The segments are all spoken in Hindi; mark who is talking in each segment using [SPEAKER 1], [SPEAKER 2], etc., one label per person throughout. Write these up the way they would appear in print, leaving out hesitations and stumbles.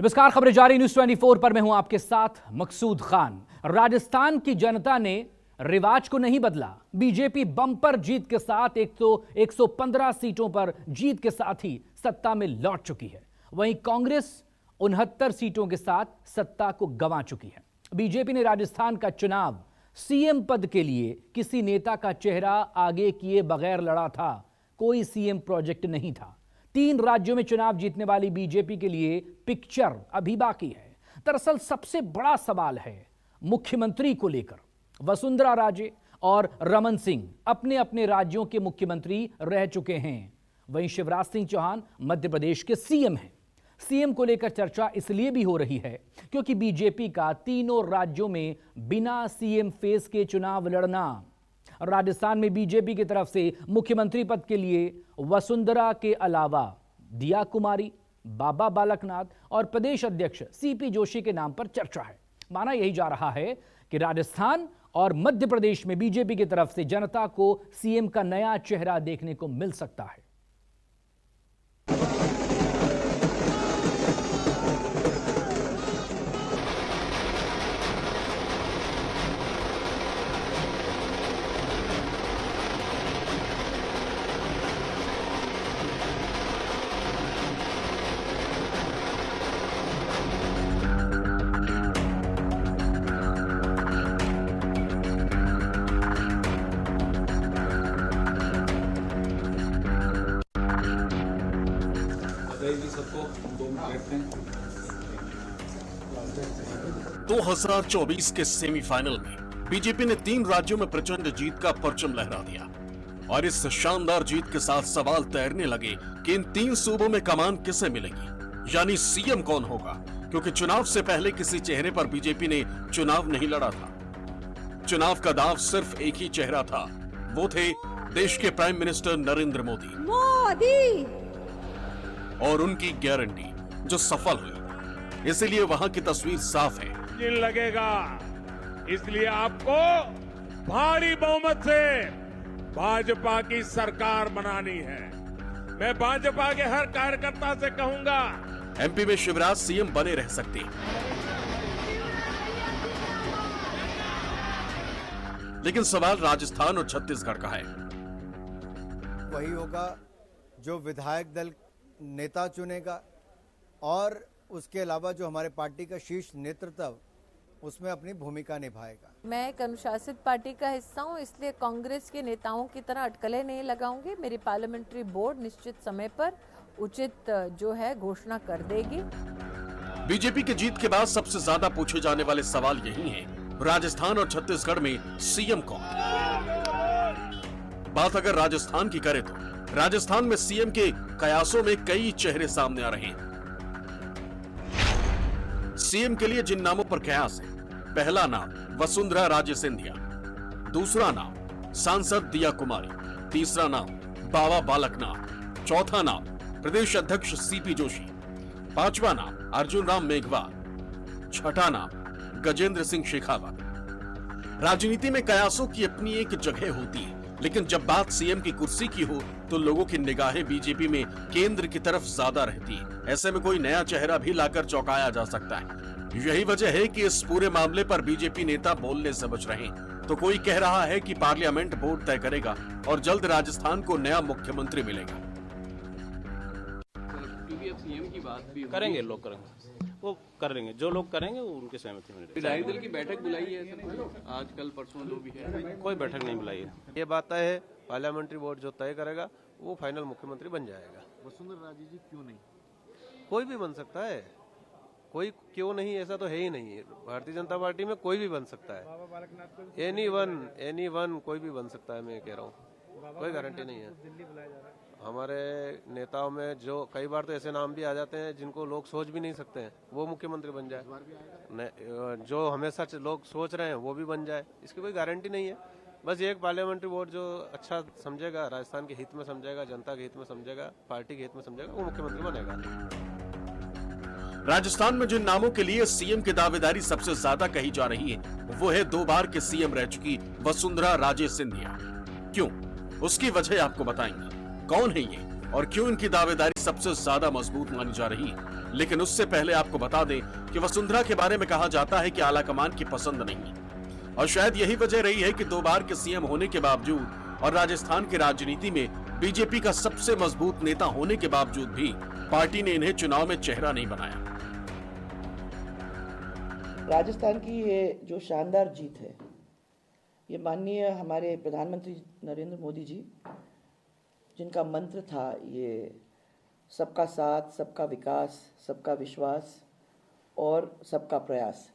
[SPEAKER 1] नमस्कार, खबरें जारी न्यूज 24 पर मैं हूं आपके साथ मकसूद खान। राजस्थान की जनता ने रिवाज को नहीं बदला। बीजेपी बम्पर जीत के साथ 115 सीटों पर जीत के साथ ही सत्ता में लौट चुकी है। वहीं कांग्रेस 69 सीटों के साथ सत्ता को गंवा चुकी है। बीजेपी ने राजस्थान का चुनाव सीएम पद के लिए किसी नेता का चेहरा आगे किए बगैर लड़ा था। कोई सीएम प्रोजेक्ट नहीं था। 3 राज्यों में चुनाव जीतने वाली बीजेपी के लिए पिक्चर अभी बाकी है। दरअसल सबसे बड़ा सवाल है मुख्यमंत्री को लेकर। वसुंधरा राजे और रमन सिंह अपने अपने राज्यों के मुख्यमंत्री रह चुके हैं। वहीं शिवराज सिंह चौहान मध्य प्रदेश के सीएम हैं। सीएम को लेकर चर्चा इसलिए भी हो रही है क्योंकि बीजेपी का तीनों राज्यों में बिना सीएम फेस के चुनाव लड़ना। राजस्थान में बीजेपी की तरफ से मुख्यमंत्री पद के लिए वसुंधरा के अलावा दिया कुमारी, बाबा बालकनाथ और प्रदेश अध्यक्ष सीपी जोशी के नाम पर चर्चा है। माना यही जा रहा है कि राजस्थान और मध्य प्रदेश में बीजेपी की तरफ से जनता को सीएम का नया चेहरा देखने को मिल सकता है।
[SPEAKER 2] 2024 के सेमीफाइनल में बीजेपी ने 3 राज्यों में प्रचंड जीत का परचम लहरा दिया और इस शानदार जीत के साथ सवाल तैरने लगे कि इन 3 सूबों में कमान किसे मिलेगी, यानी सीएम कौन होगा, क्योंकि चुनाव से पहले किसी चेहरे पर बीजेपी ने चुनाव नहीं लड़ा था। चुनाव का दाव सिर्फ एक ही चेहरा था, वो थे देश के प्राइम मिनिस्टर नरेंद्र मोदी और उनकी गारंटी जो सफल हुई। इसलिए वहां की तस्वीर साफ है।
[SPEAKER 3] लगेगा, इसलिए आपको भारी बहुमत से भाजपा की सरकार बनानी है। मैं भाजपा के हर कार्यकर्ता से कहूंगा,
[SPEAKER 2] एमपी में शिवराज सीएम बने रह सकते हैं, लेकिन सवाल राजस्थान और छत्तीसगढ़ का है।
[SPEAKER 4] वही होगा जो विधायक दल नेता चुनेगा और उसके अलावा जो हमारे पार्टी का शीर्ष नेतृत्व उसमें अपनी भूमिका निभाएगा।
[SPEAKER 5] मैं एक अनुशासित पार्टी का हिस्सा हूं, इसलिए कांग्रेस के नेताओं की तरह अटकलें नहीं लगाऊंगी। मेरी पार्लियामेंट्री बोर्ड निश्चित समय पर उचित जो है घोषणा कर देगी।
[SPEAKER 2] बीजेपी की जीत के बाद सबसे ज्यादा पूछे जाने वाले सवाल यही हैं, राजस्थान और छत्तीसगढ़ में सीएम कौन? बात अगर राजस्थान की करें तो राजस्थान में सीएम के कयासों में कई चेहरे सामने आ रहे हैं। सीएम के लिए जिन नामों पर कयास है, पहला नाम वसुंधरा राजे सिंधिया, दूसरा नाम सांसद दिया कुमारी, तीसरा नाम बाबा बालकनाथ, चौथा नाम प्रदेश अध्यक्ष सीपी जोशी, पांचवा नाम अर्जुन राम मेघवाल, छठा नाम गजेंद्र सिंह शेखावत। राजनीति में कयासों की अपनी एक जगह होती है, लेकिन जब बात सीएम की कुर्सी की हो तो लोगों की निगाहें बीजेपी में केंद्र की तरफ ज्यादा रहती है। ऐसे में कोई नया चेहरा भी लाकर चौंकाया जा सकता है। यही वजह है कि इस पूरे मामले पर बीजेपी नेता बोलने से बच रहे हैं। तो कोई कह रहा है कि पार्लियामेंट बोर्ड तय करेगा और जल्द राजस्थान को नया मुख्यमंत्री मिलेगा।
[SPEAKER 6] क्योंकि अब सीएम की बात भी
[SPEAKER 7] करेंगे, लोग करेंगे, वो करेंगे, जो लोग करेंगे वो उनके सहमति में।
[SPEAKER 6] विधायक दल की बैठक बुलाई है आज कल परसों जो भी है?
[SPEAKER 7] कोई बैठक नहीं बुलाई है।
[SPEAKER 8] ये बात है पार्लियामेंट्री बोर्ड जो तय करेगा वो फाइनल मुख्यमंत्री बन जाएगा।
[SPEAKER 6] वसुंधरा राजे जी क्यों नहीं?
[SPEAKER 8] कोई भी बन सकता है, कोई क्यों नहीं ऐसा तो है ही नहीं। भारतीय जनता पार्टी में कोई भी बन सकता है, एनी वन कोई भी बन सकता है। मैं कह रहा हूँ कोई गारंटी नहीं है। हमारे नेताओं में जो कई बार तो ऐसे नाम भी आ जाते हैं जिनको लोग सोच भी नहीं सकते हैं, वो मुख्यमंत्री बन जाए। जो हमेशा लोग सोच रहे हैं वो भी बन जाए, इसकी कोई गारंटी नहीं है। बस एक पार्लियामेंट्री बोर्ड जो अच्छा समझेगा, राजस्थान के हित में समझेगा, जनता के हित में समझेगा, पार्टी के हित में समझेगा, वो मुख्यमंत्री बनेगा।
[SPEAKER 2] राजस्थान में जिन नामों के लिए सीएम की दावेदारी सबसे ज्यादा कही जा रही है वो है 2 बार के सीएम रह चुकी वसुंधरा राजे सिंधिया। क्यों? उसकी वजह आपको बताएंगे। कौन है ये? और क्यों इनकी दावेदारी सबसे ज्यादा मजबूत मानी जा रही है। लेकिन उससे पहले आपको बता दें कि वसुंधरा के बारे में कहा जाता है कि आलाकमान की पसंद नहीं है और शायद यही वजह रही है कि 2 बार के सीएम होने के बावजूद और राजस्थान की राजनीति में बीजेपी का सबसे मजबूत नेता होने के बावजूद भी पार्टी ने इन्हें चुनाव में चेहरा नहीं बनाया।
[SPEAKER 9] राजस्थान की ये जो शानदार जीत है, ये माननीय हमारे प्रधानमंत्री नरेंद्र मोदी जी, जिनका मंत्र था ये सबका साथ, सबका विकास, सबका विश्वास और सबका प्रयास,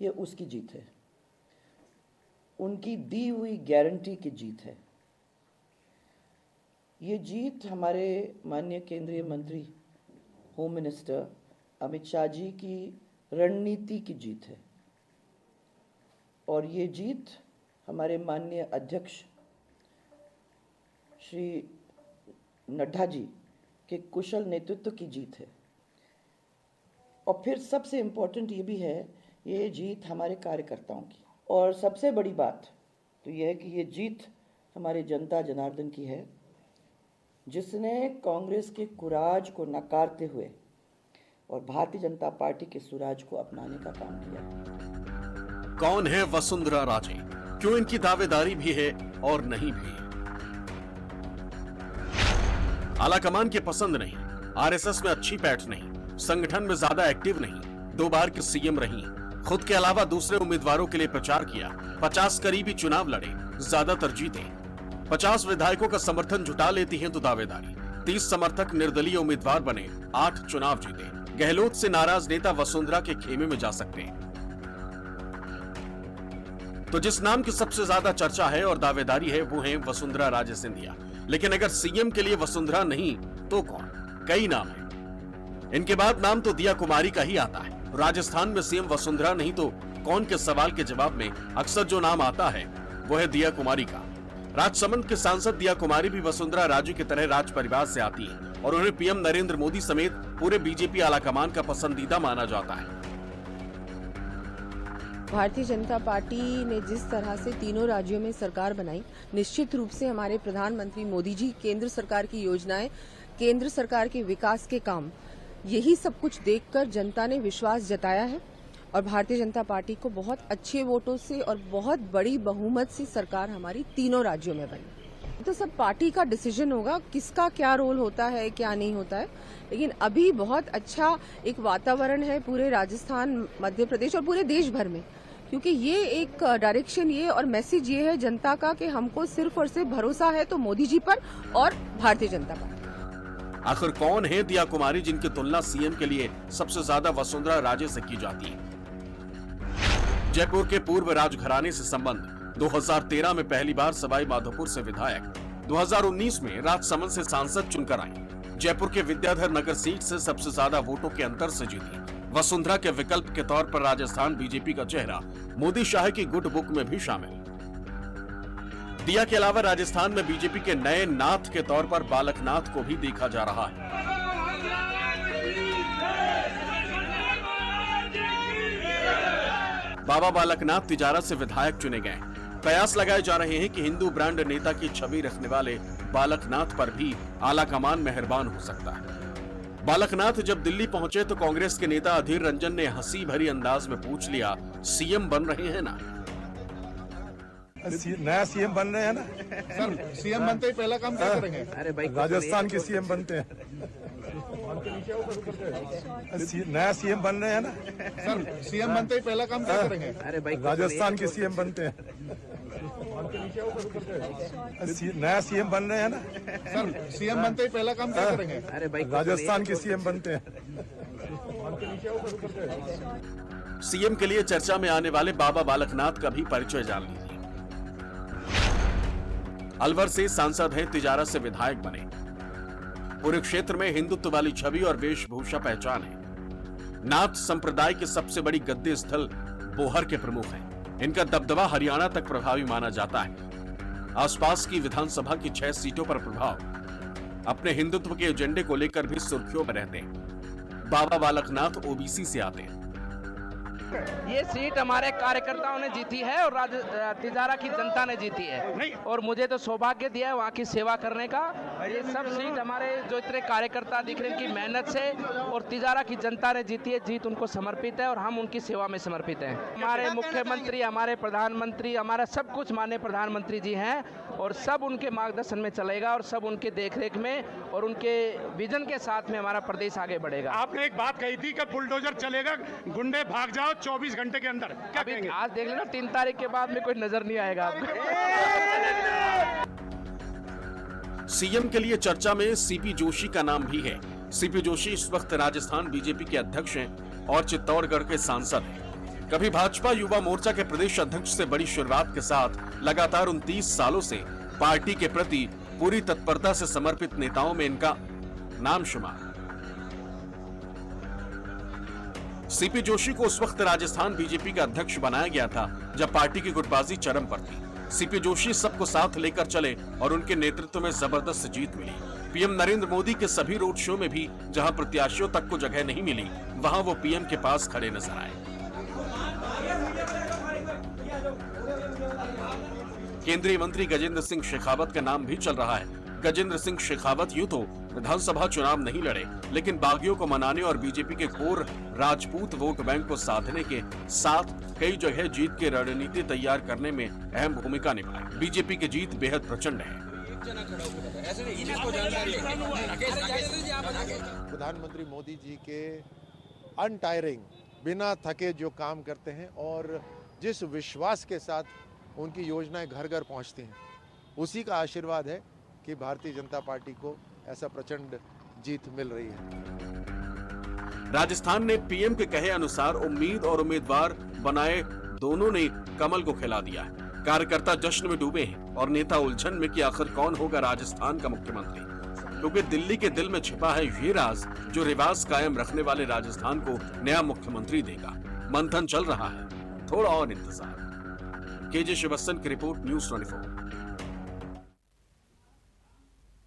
[SPEAKER 9] ये उसकी जीत है, उनकी दी हुई गारंटी की जीत है। ये जीत हमारे माननीय केंद्रीय मंत्री होम मिनिस्टर अमित शाह जी की रणनीति की जीत है और ये जीत हमारे माननीय अध्यक्ष श्री नड्डा जी के कुशल नेतृत्व की जीत है। और फिर सबसे इम्पोर्टेंट ये भी है, ये जीत हमारे कार्यकर्ताओं की। और सबसे बड़ी बात तो ये है कि ये जीत हमारे जनता जनार्दन की है, जिसने कांग्रेस के कुराज को नकारते हुए और भारतीय जनता पार्टी के सुराज को अपनाने का काम किया।
[SPEAKER 2] कौन है वसुंधरा राजे, क्यों इनकी दावेदारी भी है और नहीं भी? आलाकमान की पसंद नहीं, आरएसएस में अच्छी पैठ नहीं, संगठन में ज्यादा एक्टिव नहीं, 2 बार की सीएम रही, खुद के अलावा दूसरे उम्मीदवारों के लिए प्रचार किया, 50 करीबी चुनाव लड़े, ज्यादातर जीते, 50 विधायकों का समर्थन जुटा लेती हैं तो दावेदारी, 30 समर्थक निर्दलीय उम्मीदवार बने, 8 चुनाव जीते, गहलोत से नाराज नेता वसुंधरा के खेमे में जा सकते हैं। तो जिस नाम की सबसे ज्यादा चर्चा है और दावेदारी है वो है वसुंधरा राजे सिंधिया। लेकिन अगर सीएम के लिए वसुंधरा नहीं तो कौन? कई नाम हैं। इनके बाद नाम तो दिया कुमारी का ही आता है। राजस्थान में सीएम वसुंधरा नहीं तो कौन के सवाल के जवाब में अक्सर जो नाम आता है वो है दिया कुमारी का। राजसमंद के सांसद दिया कुमारी भी वसुंधरा राजे की तरह राज परिवार से आती है और उन्हें पीएम नरेंद्र मोदी समेत पूरे बीजेपी आलाकमान का पसंदीदा माना जाता है।
[SPEAKER 10] भारतीय जनता पार्टी ने जिस तरह से तीनों राज्यों में सरकार बनाई, निश्चित रूप से हमारे प्रधानमंत्री मोदी जी, केंद्र सरकार की योजनाएं, केंद्र सरकार के विकास के काम, यही सब कुछ देखकर जनता ने विश्वास जताया है और भारतीय जनता पार्टी को बहुत अच्छे वोटों से और बहुत बड़ी बहुमत से सरकार हमारी तीनों राज्यों में बनी। तो सब पार्टी का डिसीजन होगा, किसका क्या रोल होता है, क्या नहीं होता है। लेकिन अभी बहुत अच्छा एक वातावरण है पूरे राजस्थान, मध्य प्रदेश और पूरे देश भर में, क्योंकि ये एक डायरेक्शन ये और मैसेज ये है जनता का कि हमको सिर्फ और सिर्फ भरोसा है तो मोदी जी पर और भारतीय जनता पार्टी।
[SPEAKER 2] आखिर कौन है दिया कुमारी जिनकी तुलना सीएम के लिए सबसे ज्यादा वसुंधरा राजे से की जाती है? जयपुर के पूर्व राजघराने से संबंध, 2013 में पहली बार सवाई माधोपुर से विधायक, 2019 में राजसमंद से सांसद चुनकर आई, जयपुर के विद्याधर नगर सीट से सबसे ज्यादा वोटों के अंतर से जीती। वसुंधरा के विकल्प के तौर पर राजस्थान बीजेपी का चेहरा मोदी शाह की गुड बुक में भी शामिल। दिया के अलावा राजस्थान में बीजेपी के नए नाथ के तौर पर बालकनाथ को भी देखा जा रहा है। बाबा बालकनाथ तिजारा से विधायक चुने गए। कयास लगाए जा रहे हैं कि हिंदू ब्रांड नेता की छवि रखने वाले बालकनाथ पर भी आलाकमान मेहरबान हो सकता है। बालकनाथ जब दिल्ली पहुंचे तो कांग्रेस के नेता अधीर रंजन ने हंसी भरी अंदाज में पूछ लिया, सीएम बन रहे हैं ना?
[SPEAKER 11] नया सीएम बन रहे हैं ना सर? सीएम बनते ही पहला काम क्या करेंगे? अरे भाई राजस्थान के सीएम बनते हैं। नया सीएम बन रहे हैं ना सर? सीएम बनते ही पहला काम क्या करेंगे? अरे भाई राजस्थान के सीएम बनते हैं। नया सीएम बन रहे हैं ना सर? सीएम बनते ही पहला काम क्या करेंगे? अरे भाई राजस्थान के सीएम बनते हैं।
[SPEAKER 2] सीएम के लिए चर्चा में आने वाले बाबा बालकनाथ का भी परिचय जान लीजिए। अलवर से सांसद हैं, तिजारा से विधायक बने। पूरे क्षेत्र में हिंदुत्व वाली छवि और वेशभूषा पहचान है। नाथ संप्रदाय के सबसे बड़ी गद्दी स्थल बोहर के प्रमुख हैं। इनका दबदबा हरियाणा तक प्रभावी माना जाता है। आसपास की विधानसभा की 6 सीटों पर प्रभाव। अपने हिंदुत्व के एजेंडे को लेकर भी सुर्खियों में रहते हैं। बाबा बालकनाथ ओबीसी से आते हैं।
[SPEAKER 12] ये सीट हमारे कार्यकर्ताओं ने जीती है और तिजारा की जनता ने जीती है और मुझे तो सौभाग्य दिया है वहाँ की सेवा करने का। ये सब सीट हमारे जो इतने कार्यकर्ता दिख रहे हैं इनकी मेहनत से और तिजारा की जनता ने जीती है। जीत उनको समर्पित है और हम उनकी सेवा में समर्पित हैं। हमारे मुख्यमंत्री, हमारे प्रधानमंत्री, हमारा सब कुछ माननीय प्रधानमंत्री जी हैं और सब उनके मार्गदर्शन में चलेगा और सब उनके देखरेख में और उनके विजन के साथ में हमारा प्रदेश आगे बढ़ेगा।
[SPEAKER 11] आपने एक बात कही थी कि बुलडोजर चलेगा, गुंडे भाग जाओ 24 घंटे के अंदर, क्या कहेंगे?
[SPEAKER 12] आज देख लेना 3 तारीख के बाद में कोई नजर नहीं आएगा आपको।
[SPEAKER 2] सीएम के लिए चर्चा में सीपी जोशी का नाम भी है। सीपी जोशी इस वक्त राजस्थान बीजेपी के अध्यक्ष हैं और चित्तौड़गढ़ के सांसद हैं। कभी भाजपा युवा मोर्चा के प्रदेश अध्यक्ष से बड़ी शुरुआत के साथ लगातार 29 सालों से पार्टी के प्रति पूरी तत्परता से समर्पित नेताओं में इनका नाम शुमार। सीपी जोशी को उस वक्त राजस्थान बीजेपी का अध्यक्ष बनाया गया था जब पार्टी की गुटबाजी चरम पर थी। सीपी जोशी सबको साथ लेकर चले और उनके नेतृत्व में जबरदस्त जीत मिली। पीएम नरेंद्र मोदी के सभी रोड शो में भी जहां प्रत्याशियों तक को जगह नहीं मिली, वहां वो पीएम के पास खड़े नजर आए। केंद्रीय मंत्री गजेंद्र सिंह शेखावत का नाम भी चल रहा है। गजेंद्र सिंह शेखावत यूं तो विधानसभा चुनाव नहीं लड़े, लेकिन बागियों को मनाने और बीजेपी के कोर राजपूत वोट बैंक को साधने के साथ कई जगह जीत की रणनीति तैयार करने में अहम भूमिका निभाई। बीजेपी की जीत बेहद प्रचंड है।
[SPEAKER 11] प्रधानमंत्री मोदी जी के अनटायरिंग, बिना थके जो काम करते हैं और जिस विश्वास के साथ उनकी योजनाएं घर घर पहुंचती हैं, उसी का आशीर्वाद है कि भारतीय जनता पार्टी को ऐसा प्रचंड जीत मिल रही है।
[SPEAKER 2] राजस्थान ने पीएम के कहे अनुसार उम्मीद और उम्मीदवार बनाए दोनों ने कमल को खिला दिया है। कार्यकर्ता जश्न में डूबे हैं और नेता उलझन में कि आखिर कौन होगा राजस्थान का मुख्यमंत्री, क्योंकि दिल्ली के दिल में छिपा है ये राज जो रिवाज कायम रखने वाले राजस्थान को नया मुख्यमंत्री देगा। मंथन चल रहा है, थोड़ा और इंतजार। केजे श्रीवत्सन की रिपोर्ट, न्यूज़ 24।